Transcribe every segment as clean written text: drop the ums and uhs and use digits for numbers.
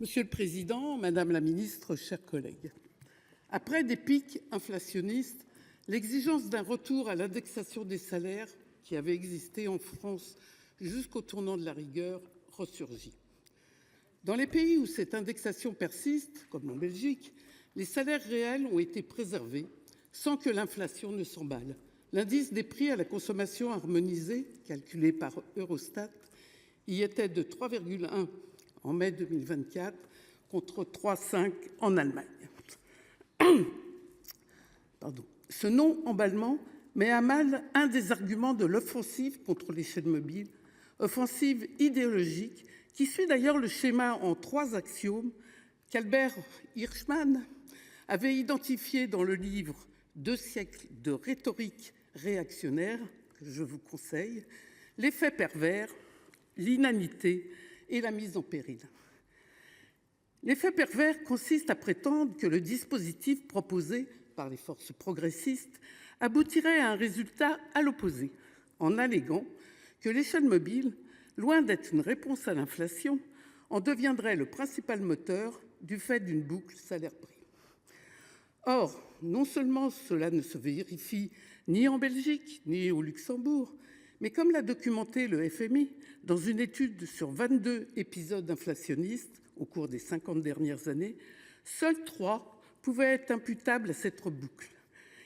Monsieur le président, madame la ministre, chers collègues, après des pics inflationnistes, l'exigence d'un retour à l'indexation des salaires, qui avait existé en France jusqu'au tournant de la rigueur, ressurgit. Dans les pays où cette indexation persiste, comme en Belgique, les salaires réels ont été préservés sans que l'inflation ne s'emballe. L'indice des prix à la consommation harmonisé, calculé par Eurostat, y était de 3,1 en mai 2024 contre 3,5 en Allemagne. Ce non-emballement met à mal un des arguments de l'offensive contre les chaînes mobiles, offensive idéologique qui suit d'ailleurs le schéma en 3 axiomes qu'Albert Hirschman avait identifié dans le livre « 2 siècles de rhétorique réactionnaire », que je vous conseille, l'effet pervers, l'inanité et la mise en péril. L'effet pervers consiste à prétendre que le dispositif proposé par les forces progressistes aboutirait à un résultat à l'opposé, en alléguant que les chaînes mobiles, loin d'être une réponse à l'inflation, en deviendraient le principal moteur du fait d'une boucle salaire-prix. Or, non seulement cela ne se vérifie ni en Belgique ni au Luxembourg, mais comme l'a documenté le FMI dans une étude sur 22 épisodes inflationnistes au cours des 50 dernières années, seuls 3 pouvaient être imputables à cette boucle,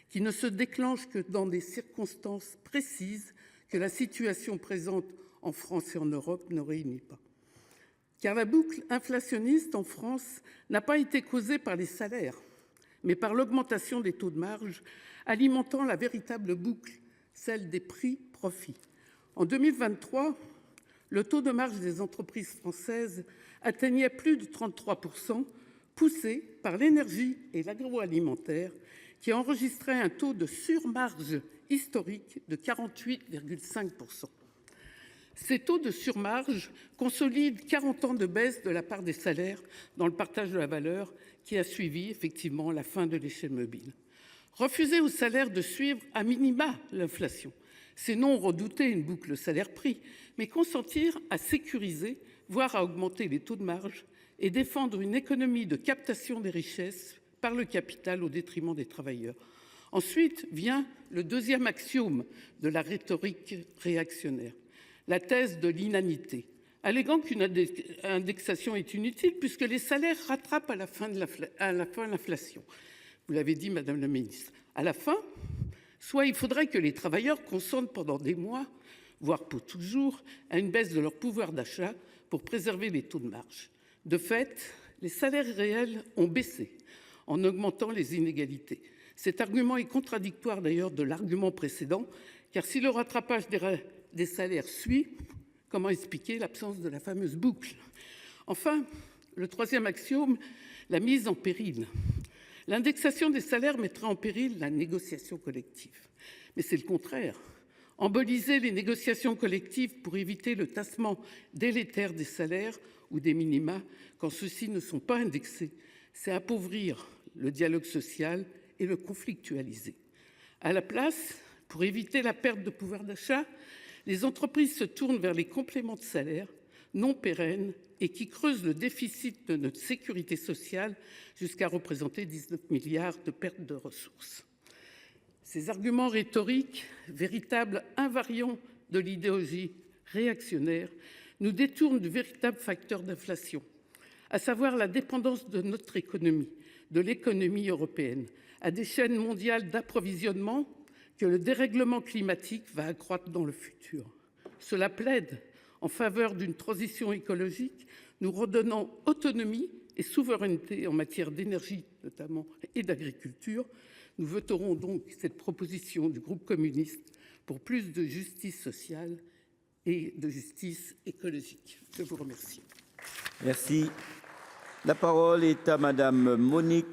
qui ne se déclenche que dans des circonstances précises que la situation présente en France et en Europe ne réunit pas. Car la boucle inflationniste en France n'a pas été causée par les salaires, mais par l'augmentation des taux de marge, alimentant la véritable boucle, celle des prix-profits. En 2023, le taux de marge des entreprises françaises atteignait plus de 33%, poussé par l'énergie et l'agroalimentaire, qui enregistraient un taux de surmarge historique de 48,5%. Ces taux de surmarge consolident 40 ans de baisse de la part des salaires dans le partage de la valeur qui a suivi effectivement la fin de l'échelle mobile. Refuser aux salaires de suivre à minima l'inflation, c'est non redouter une boucle salaire-prix, mais consentir à sécuriser, voire à augmenter les taux de marge et défendre une économie de captation des richesses par le capital au détriment des travailleurs. Ensuite vient le deuxième axiome de la rhétorique réactionnaire, la thèse de l'inanité, alléguant qu'une indexation est inutile puisque les salaires rattrapent à la fin l'inflation. Vous l'avez dit, madame la ministre. À la fin, soit il faudrait que les travailleurs consentent pendant des mois, voire pour toujours, à une baisse de leur pouvoir d'achat pour préserver les taux de marge. De fait, les salaires réels ont baissé en augmentant les inégalités. Cet argument est contradictoire d'ailleurs de l'argument précédent, car si le rattrapage des salaires suit, comment expliquer l'absence de la fameuse boucle? Enfin, le troisième axiome, la mise en péril. L'indexation des salaires mettra en péril la négociation collective. Mais c'est le contraire. Emboliser les négociations collectives pour éviter le tassement délétère des salaires ou des minima quand ceux-ci ne sont pas indexés, c'est appauvrir le dialogue social et le conflictualiser. À la place, pour éviter la perte de pouvoir d'achat, les entreprises se tournent vers les compléments de salaire non pérennes et qui creusent le déficit de notre sécurité sociale jusqu'à représenter 19 milliards de pertes de ressources. Ces arguments rhétoriques, véritables invariants de l'idéologie réactionnaire, nous détournent du véritable facteur d'inflation, à savoir la dépendance de notre économie, de l'économie européenne, à des chaînes mondiales d'approvisionnement que le dérèglement climatique va accroître dans le futur. Cela plaide en faveur d'une transition écologique, nous redonnant autonomie et souveraineté en matière d'énergie notamment et d'agriculture. Nous voterons donc cette proposition du groupe communiste pour plus de justice sociale et de justice écologique. Je vous remercie. Merci. La parole est à madame Monique